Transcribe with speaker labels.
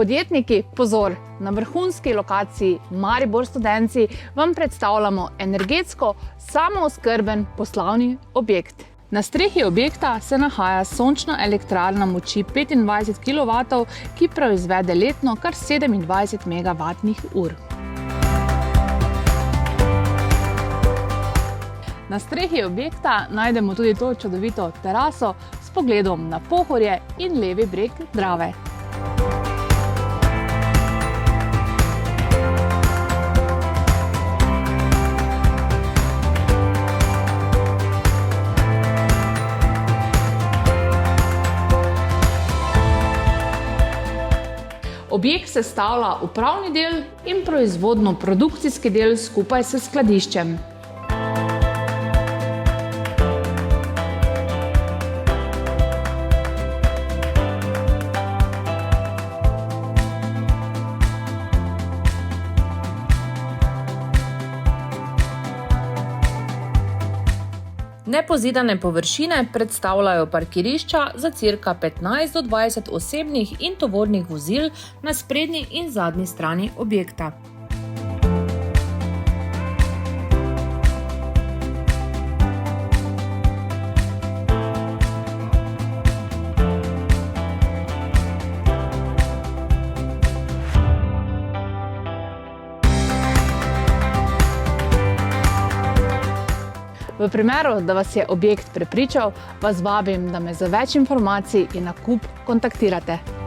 Speaker 1: Podjetniki, pozor! Na vrhunski lokaciji Maribor Studenci vam predstavljamo energetsko samooskrben poslovni objekt. Na strehi objekta se nahaja sončna elektrarna moči 25 kW, ki proizvede letno kar 27 MWh. Na strehi objekta najdemo tudi to čudovito teraso s pogledom na Pohorje in levi breg Drave. Objekt sestavlja upravni del in proizvodno-produkcijski del skupaj s skladiščem. Nepozidane površine predstavljajo parkirišča za cirka 15 do 20 osebnih in tovornih vozil na sprednji in zadnji strani objekta. V primeru, da vas je objekt prepričal, vas vabim, da me za več informacij in nakup kontaktirate.